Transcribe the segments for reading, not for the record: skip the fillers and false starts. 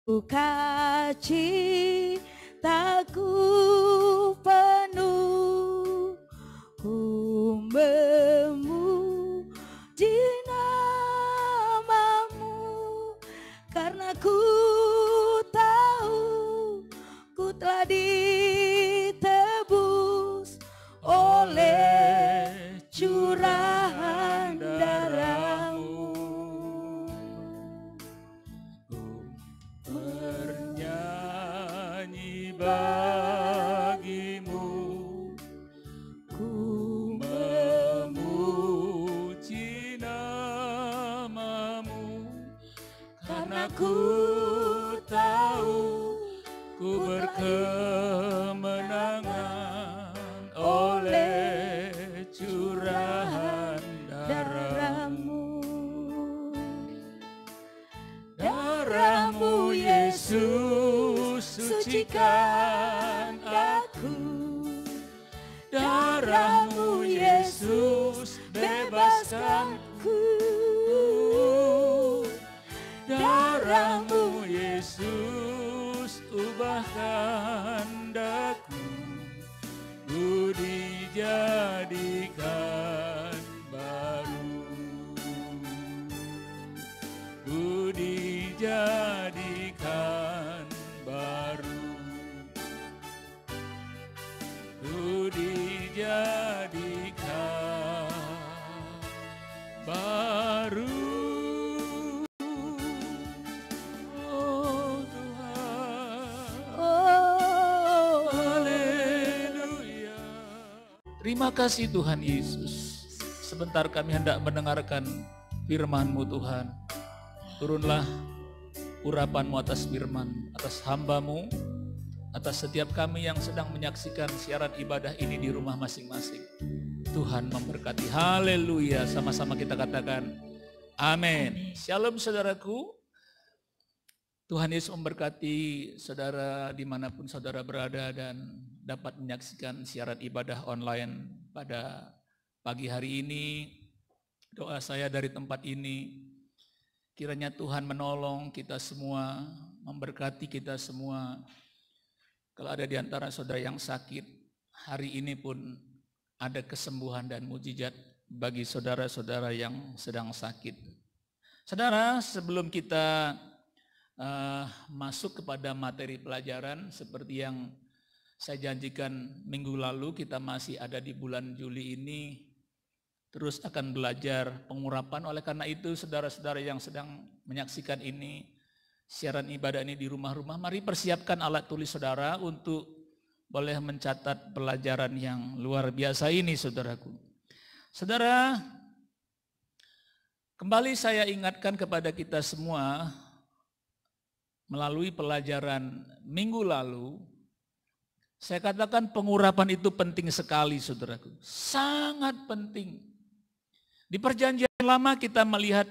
Sukacitaku penuh, ku memuji namamu, karena ku tahu ku telah ditebus oleh curahan darahmu. Bernyanyi bagimu, Ku memuji namamu, karena ku tahu ku berkemenangan oleh curahan darahmu. Darahmu Yesus sucikan aku, darahmu Yesus bebaskanku, darahmu Yesus ubahkan daku, ku dijadikan baru, ku dijadikan baru, ku dijadikan baru. Oh Tuhan, oh, haleluya. Terima kasih Tuhan Yesus. Sebentar kami hendak mendengarkan firman-Mu Tuhan. Turunlah urapan-Mu atas firman, atas hamba-Mu, atas setiap kami yang sedang menyaksikan siaran ibadah ini di rumah masing-masing. Tuhan memberkati. Haleluya. Sama-sama kita katakan amin. Shalom saudaraku. Tuhan Yesus memberkati saudara dimanapun saudara berada dan dapat menyaksikan siaran ibadah online pada pagi hari ini. Doa saya dari tempat ini, kiranya Tuhan menolong kita semua, memberkati kita semua. Kalau ada di antara saudara yang sakit, hari ini pun ada kesembuhan dan mujizat bagi saudara-saudara yang sedang sakit. Saudara, sebelum kita masuk kepada materi pelajaran, seperti yang saya janjikan minggu lalu, kita masih ada di bulan Juli ini, terus akan belajar pengurapan. Oleh karena itu, saudara-saudara yang sedang menyaksikan ini, siaran ibadah ini di rumah-rumah, mari persiapkan alat tulis saudara untuk boleh mencatat pelajaran yang luar biasa ini, saudaraku. Saudara, kembali saya ingatkan kepada kita semua, melalui pelajaran minggu lalu, saya katakan pengurapan itu penting sekali, saudaraku. Sangat penting. Di perjanjian lama kita melihat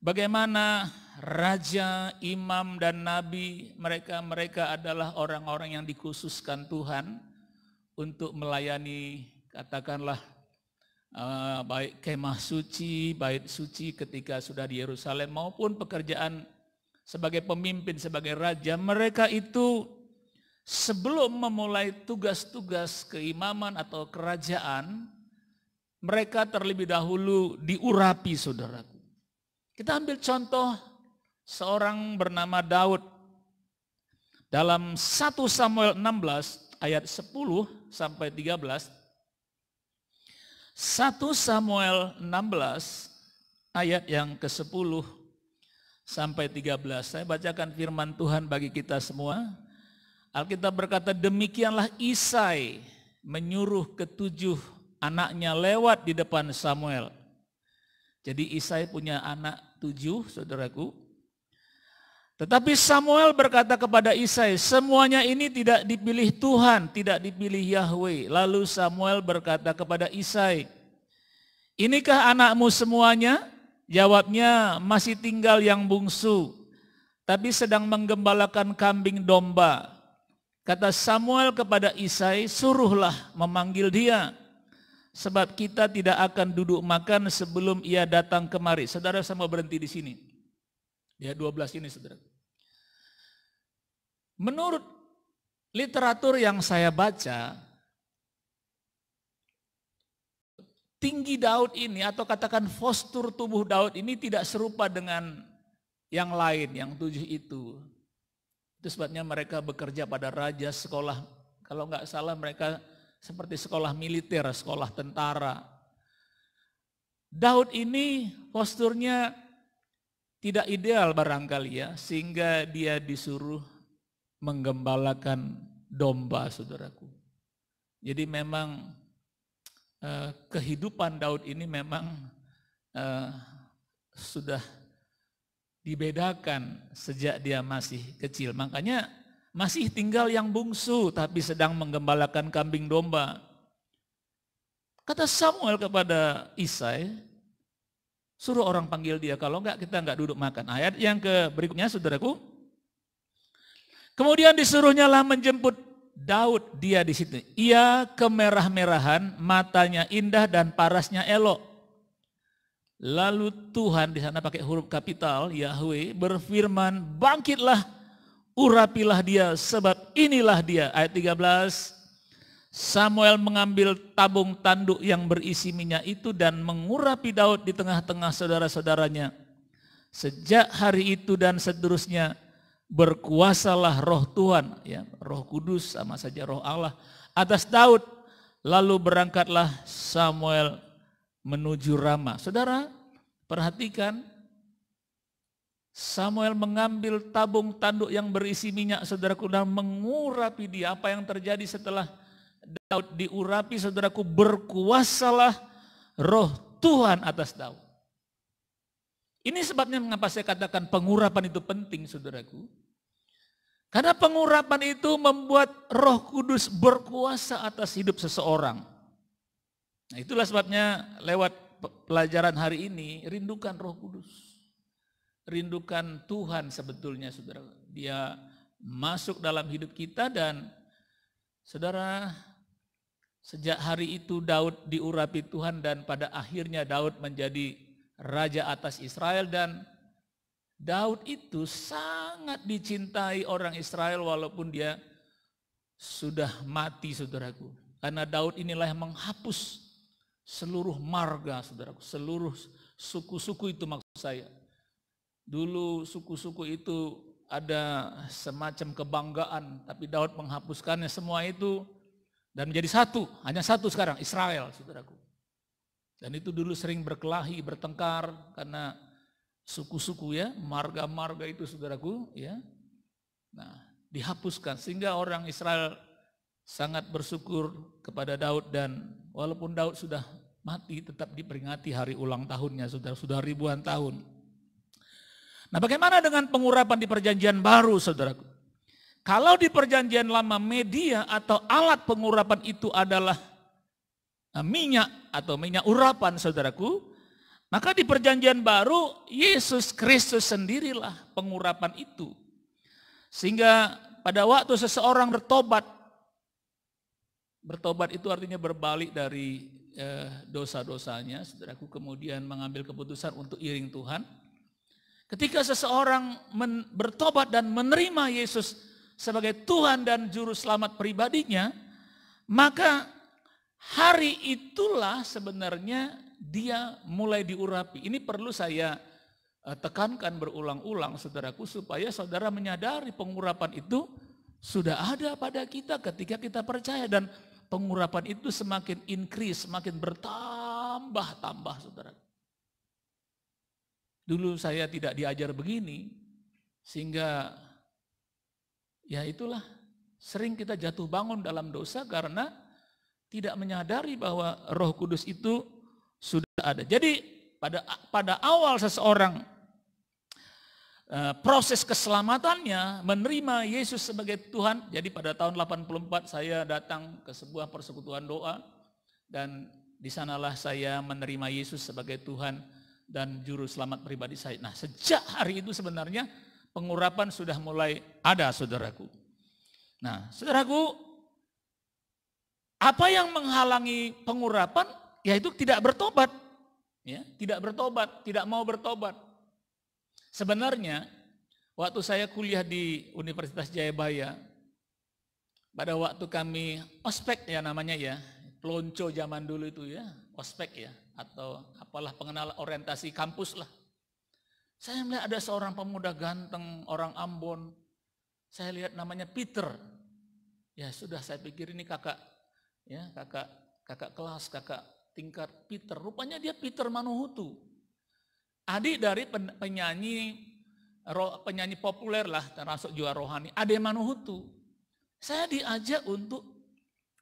bagaimana raja, imam, dan nabi, mereka adalah orang-orang yang dikhususkan Tuhan untuk melayani, katakanlah, baik kemah suci, bait suci ketika sudah di Yerusalem, maupun pekerjaan sebagai pemimpin, sebagai raja. Mereka itu sebelum memulai tugas-tugas keimaman atau kerajaan, mereka terlebih dahulu diurapi, saudaraku. Kita ambil contoh seorang bernama Daud. Dalam 1 Samuel 16 ayat 10 sampai 13. 1 Samuel 16 ayat yang ke-10 sampai 13. Saya bacakan firman Tuhan bagi kita semua. Alkitab berkata, demikianlah Isai menyuruh ketujuh anaknya lewat di depan Samuel. Jadi Isai punya anak 7, saudaraku. Tetapi Samuel berkata kepada Isai, semuanya ini tidak dipilih Tuhan, tidak dipilih Yahweh. Lalu Samuel berkata kepada Isai, inikah anakmu semuanya? Jawabnya, masih tinggal yang bungsu, tapi sedang menggembalakan kambing domba. Kata Samuel kepada Isai, suruhlah memanggil dia, sebab kita tidak akan duduk makan sebelum ia datang kemari. Saudara, saya mau berhenti di sini. Ya 12 ini, saudara. menurut literatur yang saya baca, tinggi Daud ini atau katakan postur tubuh Daud ini tidak serupa dengan yang lain, yang 7 itu. Itu sebabnya mereka bekerja pada raja, sekolah, kalau nggak salah mereka seperti sekolah militer, sekolah tentara. Daud ini posturnya tidak ideal barangkali ya, sehingga dia disuruh menggembalakan domba, saudaraku. Jadi memang kehidupan Daud ini memang sudah dibedakan sejak dia masih kecil. Makanya masih tinggal yang bungsu tapi sedang menggembalakan kambing domba. Kata Samuel kepada Isai, suruh orang panggil dia, kalau enggak kita enggak duduk makan. Ayat yang berikutnya saudaraku. Kemudian disuruhnya lah menjemput Daud, dia di situ. Ia kemerah-merahan, matanya indah dan parasnya elok. Lalu Tuhan di sana pakai huruf kapital, Yahweh berfirman, bangkitlah, urapilah dia sebab inilah dia. Ayat 13. Samuel mengambil tabung tanduk yang berisi minyak itu dan mengurapi Daud di tengah-tengah saudara-saudaranya. Sejak hari itu dan seterusnya berkuasalah roh Tuhan, ya, roh kudus sama saja roh Allah atas Daud. Lalu berangkatlah Samuel menuju Rama. Saudara, perhatikan, Samuel mengambil tabung tanduk yang berisi minyak, saudaraku, dan mengurapi dia. Apa yang terjadi setelah Daud diurapi, saudaraku, berkuasalah roh Tuhan atas Daud. Ini sebabnya mengapa saya katakan pengurapan itu penting, saudaraku. Karena pengurapan itu membuat Roh Kudus berkuasa atas hidup seseorang. Nah, itulah sebabnya lewat pelajaran hari ini, rindukan Roh Kudus. Rindukan Tuhan sebetulnya, saudara. Dia masuk dalam hidup kita dan saudara, sejak hari itu Daud diurapi Tuhan dan pada akhirnya Daud menjadi raja atas Israel. Dan Daud itu sangat dicintai orang Israel walaupun dia sudah mati, saudaraku. Karena Daud inilah yang menghapus seluruh marga, saudaraku. Seluruh suku-suku itu maksud saya. Dulu suku-suku itu ada semacam kebanggaan, tapi Daud menghapuskannya semua itu dan menjadi satu, hanya satu sekarang, Israel, saudaraku. Dan itu dulu sering berkelahi, bertengkar karena suku-suku ya, marga-marga itu, saudaraku, ya. Nah, dihapuskan sehingga orang Israel sangat bersyukur kepada Daud dan walaupun Daud sudah mati tetap diperingati hari ulang tahunnya, saudara, sudah ribuan tahun. Nah, bagaimana dengan pengurapan di perjanjian baru, saudaraku? Kalau di perjanjian lama media atau alat pengurapan itu adalah minyak atau minyak urapan, saudaraku, maka di perjanjian baru Yesus Kristus sendirilah pengurapan itu. Sehingga pada waktu seseorang bertobat itu artinya berbalik dari dosa-dosanya, saudaraku, kemudian mengambil keputusan untuk iring Tuhan. Ketika seseorang bertobat dan menerima Yesus sebagai Tuhan dan Juru Selamat pribadinya, maka hari itulah sebenarnya dia mulai diurapi. Ini perlu saya tekankan berulang-ulang, saudaraku, supaya saudara menyadari pengurapan itu sudah ada pada kita ketika kita percaya. Dan pengurapan itu semakin increase, semakin bertambah-tambah, saudara. Dulu saya tidak diajar begini, sehingga ya itulah sering kita jatuh bangun dalam dosa karena tidak menyadari bahwa Roh Kudus itu sudah ada. Jadi pada awal seseorang proses keselamatannya menerima Yesus sebagai Tuhan. Jadi pada tahun 84 saya datang ke sebuah persekutuan doa dan di sanalah saya menerima Yesus sebagai Tuhan dan Juru Selamat pribadi saya. Nah, sejak hari itu sebenarnya pengurapan sudah mulai ada, saudaraku. Nah, saudaraku, apa yang menghalangi pengurapan? Yaitu tidak bertobat. Ya, tidak bertobat, tidak mau bertobat. Sebenarnya Waktu saya kuliah di Universitas Jayabaya, pada waktu kami ospek ya namanya ya, pelonco zaman dulu itu ya, ospek ya, atau apalah pengenalan orientasi kampus lah. Saya melihat ada seorang pemuda ganteng, orang Ambon. Saya lihat namanya Peter. Ya sudah, saya pikir ini kakak ya, kakak kelas, kakak tingkat Peter. Rupanya dia Peter Manuhutu. Adik dari penyanyi populer lah, termasuk juga rohani, Ade Manuhutu. Saya diajak untuk,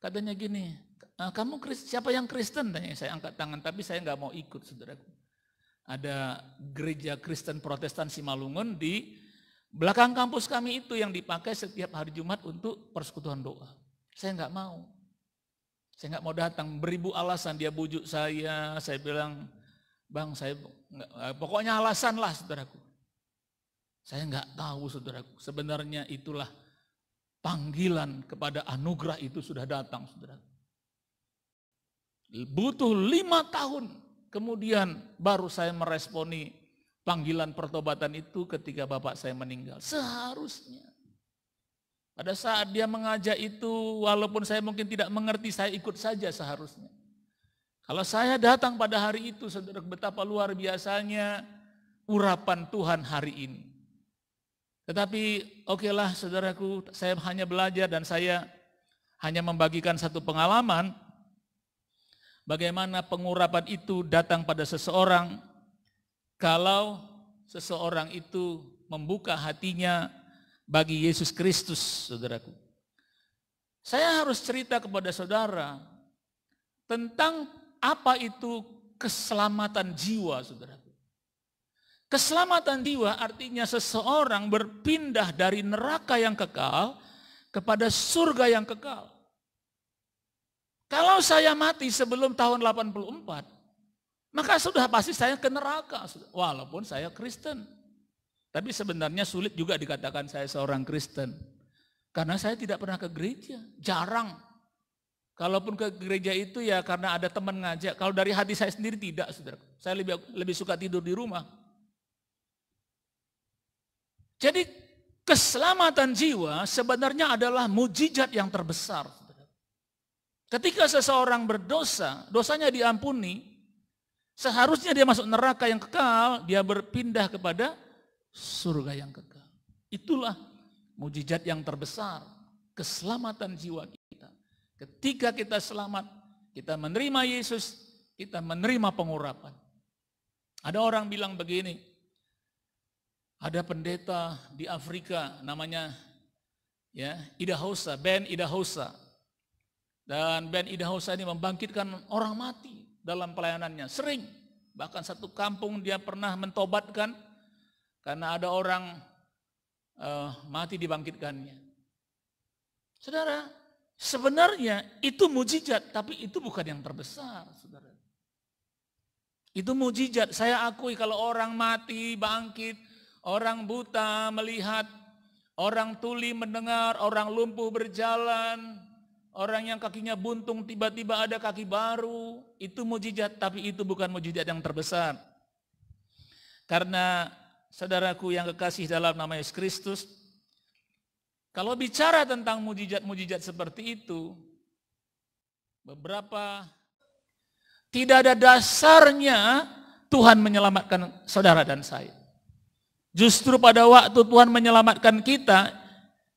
katanya gini, kamu siapa yang Kristen? Tanya, saya angkat tangan, tapi saya nggak mau ikut, saudaraku. Ada gereja Kristen Protestan Simalungun di belakang kampus kami itu yang dipakai setiap hari Jumat untuk persekutuan doa. Saya nggak mau. Saya nggak mau datang, beribu alasan dia bujuk saya bilang, Bang, saya pokoknya alasan lah, saudaraku. Saya nggak tahu, saudaraku, sebenarnya itulah panggilan kepada anugerah itu sudah datang, saudaraku. Butuh 5 tahun kemudian baru saya meresponi panggilan pertobatan itu ketika bapak saya meninggal. Seharusnya pada saat dia mengajak itu, walaupun saya mungkin tidak mengerti, saya ikut saja seharusnya. Kalau saya datang pada hari itu, saudara, betapa luar biasanya urapan Tuhan hari ini. Tetapi okelah, saudaraku, saya hanya belajar dan saya hanya membagikan satu pengalaman bagaimana pengurapan itu datang pada seseorang kalau seseorang itu membuka hatinya bagi Yesus Kristus, saudaraku. Saya harus cerita kepada saudara tentang apa itu keselamatan jiwa, saudaraku. Keselamatan jiwa artinya seseorang berpindah dari neraka yang kekal kepada surga yang kekal. Kalau saya mati sebelum tahun 84, maka sudah pasti saya ke neraka, walaupun saya Kristen. Tapi sebenarnya sulit juga dikatakan saya seorang Kristen. Karena saya tidak pernah ke gereja, jarang. Kalaupun ke gereja itu ya karena ada teman ngajak. Kalau dari hati saya sendiri tidak, saudara. Saya lebih suka tidur di rumah. Jadi keselamatan jiwa sebenarnya adalah mujizat yang terbesar. Ketika seseorang berdosa, dosanya diampuni, seharusnya dia masuk neraka yang kekal, dia berpindah kepada surga yang kekal. Itulah mujizat yang terbesar, keselamatan jiwa kita. Ketika kita selamat, kita menerima Yesus, kita menerima pengurapan. Ada orang bilang begini, ada pendeta di Afrika namanya ya Idahosa, Ben Idahosa. Dan Ben Idahosa ini membangkitkan orang mati dalam pelayanannya, sering. Bahkan satu kampung dia pernah mentobatkan karena ada orang mati dibangkitkannya. Saudara, sebenarnya itu mujizat, tapi itu bukan yang terbesar, saudara. Itu mujizat, saya akui kalau orang mati, bangkit, orang buta melihat, orang tuli mendengar, orang lumpuh berjalan, orang yang kakinya buntung tiba-tiba ada kaki baru, itu mujizat, tapi itu bukan mujizat yang terbesar. Karena saudaraku yang kekasih dalam nama Yesus Kristus, kalau bicara tentang mujizat-mujizat seperti itu, beberapa tidak ada dasarnya Tuhan menyelamatkan saudara dan saya. Justru pada waktu Tuhan menyelamatkan kita,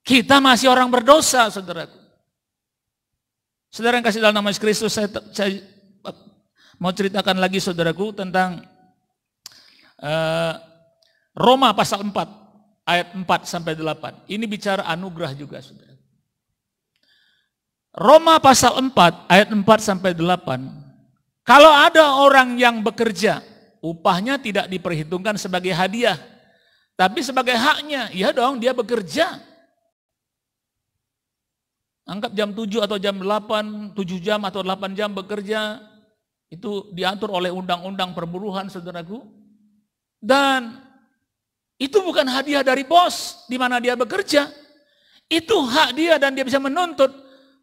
kita masih orang berdosa, saudaraku. Saudara yang kasih dalam nama Yesus Kristus, saya mau ceritakan lagi saudaraku tentang Roma pasal 4 ayat 4 sampai 8. Ini bicara anugerah juga, saudara. Roma pasal 4 ayat 4 sampai 8. Kalau ada orang yang bekerja, upahnya tidak diperhitungkan sebagai hadiah, tapi sebagai haknya. Iya dong, dia bekerja. Anggap jam 7 atau jam 8, 7 jam atau 8 jam bekerja, itu diatur oleh undang-undang perburuhan, saudaraku. Dan itu bukan hadiah dari bos di mana dia bekerja. Itu hak dia dan dia bisa menuntut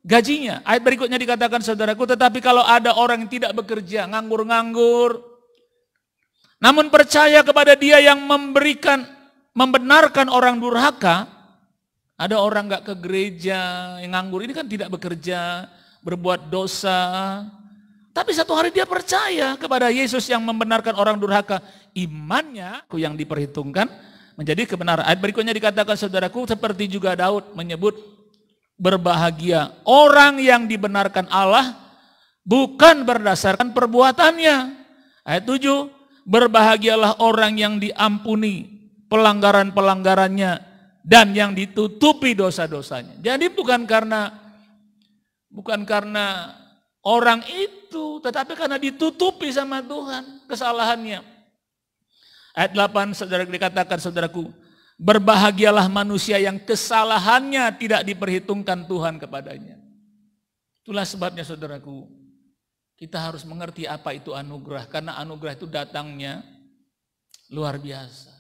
gajinya. Ayat berikutnya dikatakan, saudaraku, tetapi kalau ada orang yang tidak bekerja, nganggur-nganggur, namun percaya kepada dia yang memberikan membenarkan orang durhaka, ada orang gak ke gereja, yang nganggur, ini kan tidak bekerja, berbuat dosa. Tapi satu hari dia percaya kepada Yesus yang membenarkan orang durhaka. Imannya yang diperhitungkan menjadi kebenaran. Ayat berikutnya dikatakan, saudaraku, seperti juga Daud menyebut, berbahagia orang yang dibenarkan Allah bukan berdasarkan perbuatannya. Ayat 7, berbahagialah orang yang diampuni pelanggaran-pelanggarannya dan yang ditutupi dosa-dosanya. Jadi bukan karena orang itu, tetapi karena ditutupi sama Tuhan kesalahannya. Ayat 8 saudara dikatakan, saudaraku, berbahagialah manusia yang kesalahannya tidak diperhitungkan Tuhan kepadanya. Itulah sebabnya saudaraku, kita harus mengerti apa itu anugerah, karena anugerah itu datangnya luar biasa.